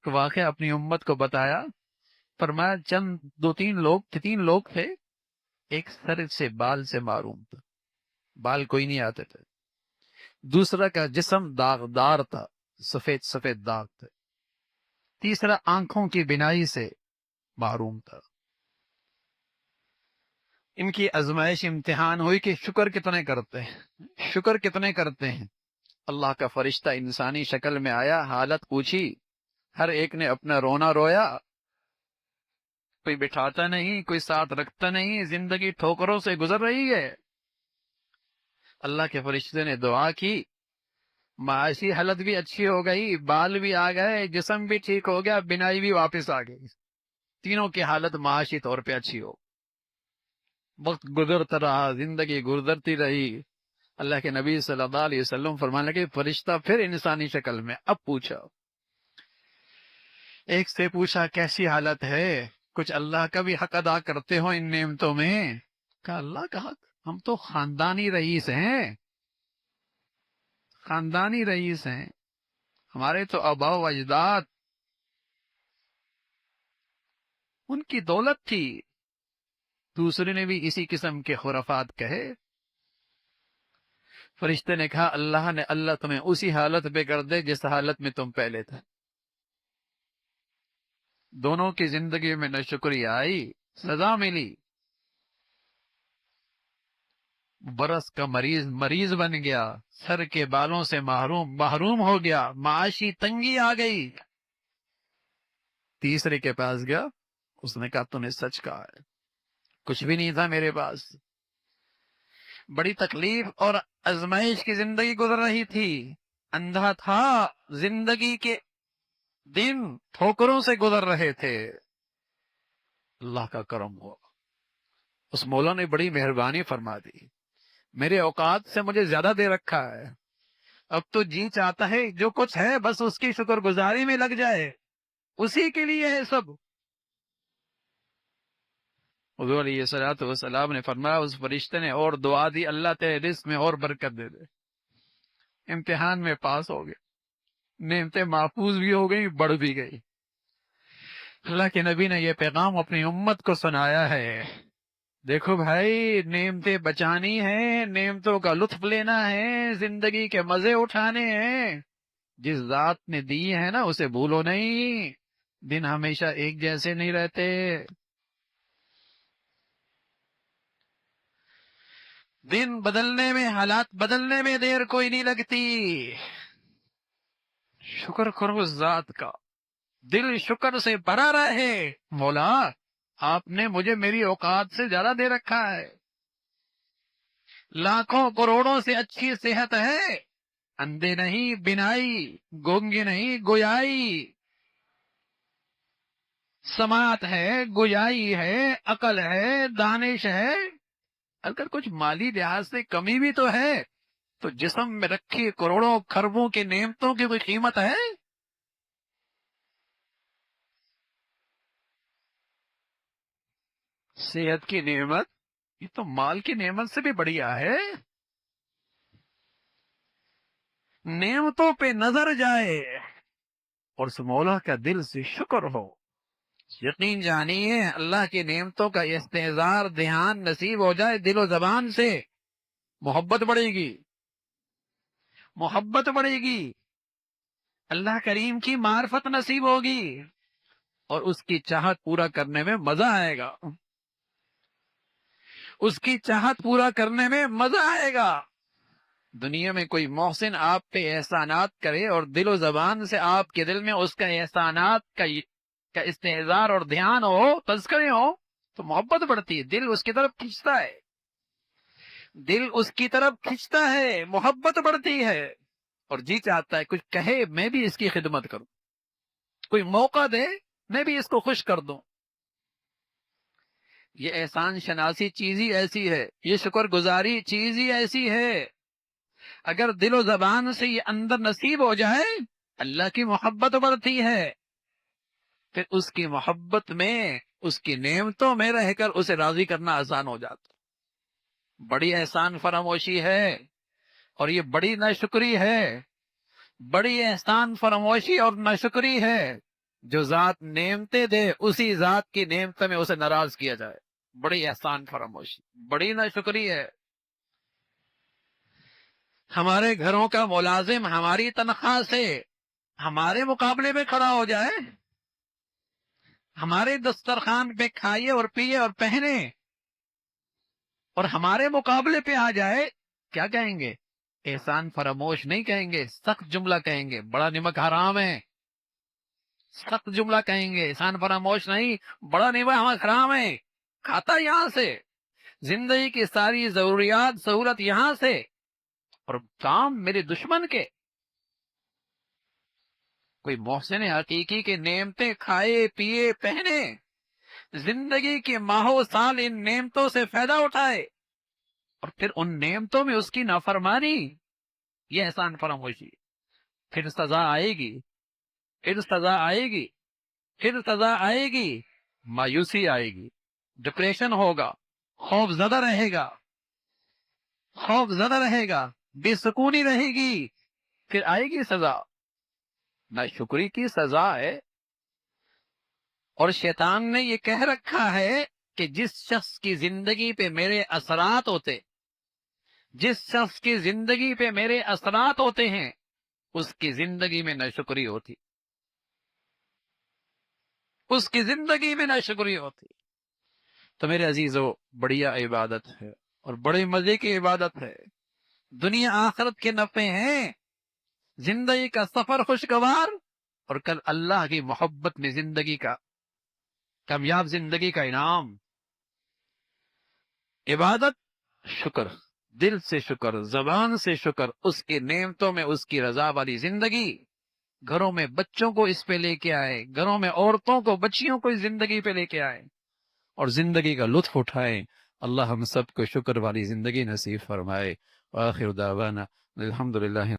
ایک واقعہ اپنی امت کو بتایا، فرمایا تین لوگ تھے، ایک سر سے بال سے معروم تھا، بال کوئی نہیں آتے تھے، دوسرا کا جسم داغدار تھا، سفید سفید داغ تھے، تیسرا آنکھوں کی بینائی سے محروم تھا۔ ان کی آزمائش امتحان ہوئی کہ شکر کتنے کرتے ہیں۔ اللہ کا فرشتہ انسانی شکل میں آیا، حالت پوچھی، ہر ایک نے اپنا رونا رویا، کوئی بٹھاتا نہیں، کوئی ساتھ رکھتا نہیں، زندگی ٹھوکروں سے گزر رہی ہے۔ اللہ کے فرشتے نے دعا کی، معاشی حالت بھی اچھی ہو گئی، بال بھی آ گئے، جسم بھی ٹھیک ہو گیا، بینائی بھی واپس آ گئی، تینوں کی حالت معاشی طور پہ اچھی ہو۔ وقت گزرتا رہا، زندگی گزرتی رہی، اللہ کے نبی صلی اللہ علیہ وسلم فرمانے لگے، فرشتہ پھر انسانی شکل میں اب پوچھا، ایک سے پوچھا کیسی حالت ہے، کچھ اللہ کا بھی حق ادا کرتے ہو ان نعمتوں میں؟ کہا اللہ کا حق، ہم تو خاندانی رئیس ہیں، ہمارے تو آباء و اجداد، ان کی دولت تھی۔ دوسرے نے بھی اسی قسم کے خرافات کہے۔ فرشتے نے کہا اللہ تمہیں اسی حالت پہ کر دے جس حالت میں تم پہلے تھے۔ دونوں کی زندگی میں ناشکری آئی، سزا ملی، برس کا مریض بن گیا، سر کے بالوں سے محروم ہو گیا، معاشی تنگی آ گئی۔ تیسرے کے پاس گیا، اس نے کہا تو نے سچ کہا ہے، کچھ بھی نہیں تھا میرے پاس، بڑی تکلیف اور آزمائش کی زندگی گزر رہی تھی، اندھا تھا، زندگی کے دن ٹھوکروں سے گزر رہے تھے۔ اللہ کا کرم ہوا، اس مولا نے بڑی مہربانی فرما دی، میرے اوقات سے مجھے زیادہ دے رکھا ہے، اب تو جی چاہتا ہے جو کچھ ہے بس اس کی شکر گزاری میں لگ جائے، اسی کے لیے ہے سب۔ حضور علیہ الصلوۃ والسلام نے فرمایا، اس فرشتے نے اور دعا دی، اللہ تیرے رزق میں اور برکت دے دے۔ امتحان میں پاس ہو گئے، نعمتیں محفوظ بھی ہو گئی، بڑھ بھی گئی۔ اللہ کے نبی نے یہ پیغام اپنی امت کو سنایا ہے، دیکھو بھائی، نعمتیں بچانی ہیں، نعمتوں کا لطف لینا ہے، زندگی کے مزے اٹھانے ہیں، جس ذات نے دی ہے نا اسے بھولو نہیں، دن ہمیشہ ایک جیسے نہیں رہتے، دن بدلنے میں، حالات بدلنے میں دیر کوئی نہیں لگتی۔ شکر کرو اس ذات کا، دل شکر سے بھرا رہے، مولا آپ نے مجھے میری اوقات سے زیادہ دے رکھا ہے، لاکھوں کروڑوں سے اچھی صحت ہے، اندھے نہیں بینائی، گونگے نہیں گویائی، سماعت ہے، گویائی ہے، عقل ہے، دانش ہے، اگر کچھ مالی لحاظ سے کمی بھی تو ہے تو جسم میں رکھی کروڑوں خربوں کی نعمتوں کی کوئی قیمت ہے؟ صحت کی نعمت یہ تو مال کی نعمت سے بھی بڑھیا ہے۔ نعمتوں پہ نظر جائے اور اس مولا کا دل سے شکر ہو، یقین جانیے اللہ کی نعمتوں کا استحضار دھیان نصیب ہو جائے دل و زبان سے، محبت بڑھے گی، اللہ کریم کی معرفت نصیب ہوگی، اور اس کی چاہت پورا کرنے میں مزہ آئے گا، دنیا میں کوئی محسن آپ پہ احسانات کرے اور دل و زبان سے آپ کے دل میں اس کا احسانات کا استحضار اور دھیان ہو، تذکرے ہو، تو محبت بڑھتی ہے، دل اس کی طرف کھنچتا ہے، محبت بڑھتی ہے، اور جی چاہتا ہے کچھ کہے میں بھی اس کی خدمت کروں، کوئی موقع دے میں بھی اس کو خوش کر دوں۔ یہ احسان شناسی چیز ہی ایسی ہے، یہ شکر گزاری چیز ہی ایسی ہے، اگر دل و زبان سے یہ اندر نصیب ہو جائے، اللہ کی محبت بڑھتی ہے، پھر اس کی محبت میں، اس کی نعمتوں میں رہ کر اسے راضی کرنا آسان ہو جاتا، بڑی احسان فراموشی ہے، اور یہ بڑی ناشکری ہے، بڑی احسان فراموشی اور ناشکری ہے جو ذات نعمتیں دے اسی ذات کی نعمتوں میں اسے ناراض کیا جائے. بڑی احسان فراموشی، بڑی ناشکری ہے. ہمارے گھروں کا ملازم ہماری تنخواہ سے ہمارے مقابلے میں کھڑا ہو جائے، ہمارے دسترخوان پہ کھائیے اور پیے اور پہنے، اور ہمارے مقابلے پہ آ جائے، کیا کہیں گے؟ احسان فراموش نہیں کہیں گے، سخت جملہ کہیں گے، بڑا نمک حرام ہے. سخت جملہ کہیں گے، احسان فراموش نہیں، بڑا نمک حرام ہے. کھاتا یہاں سے، زندگی کی ساری ضروریات سہولت یہاں سے، اور کام میرے دشمن کے. کوئی محسن حقیقی کے نعمتیں کھائے پیے پہنے، زندگی کے ماہو سال ان نعمتوں سے فائدہ اٹھائے، اور پھر ان نعمتوں میں اس کی نافرمانی، یہ احسان فراموشی. پھر سزا آئے گی، پھر سزا آئے گی، پھر سزا آئے گی، مایوسی آئے گی، ڈپریشن ہوگا، خوف زدہ رہے گا، خوف زدہ رہے گا، بے سکونی رہے گی، پھر آئے گی سزا. ناشکری کی سزا ہے. اور شیطان نے یہ کہہ رکھا ہے کہ جس شخص کی زندگی پہ میرے اثرات ہوتے، جس شخص کی زندگی پہ میرے اثرات ہوتے ہیں، اس کی زندگی میں ناشکری ہوتی، اس کی زندگی میں ناشکری ہوتی. تو میرے عزیزو، بڑھیا عبادت ہے اور بڑے مزے کی عبادت ہے. دنیا آخرت کے نفع ہیں، زندگی کا سفر خوشگوار، اور کل اللہ کی محبت میں زندگی کا کامیاب زندگی کا انعام. عبادت، شکر، دل سے شکر، زبان سے شکر، اس کی نعمتوں میں اس کی رضا والی زندگی. گھروں میں بچوں کو اس پہ لے کے آئے، گھروں میں عورتوں کو، بچیوں کو اس زندگی پہ لے کے آئے اور زندگی کا لطف اٹھائے. اللہ ہم سب کو شکر والی زندگی نصیب فرمائے. وآخر دعوانا الحمدللہ.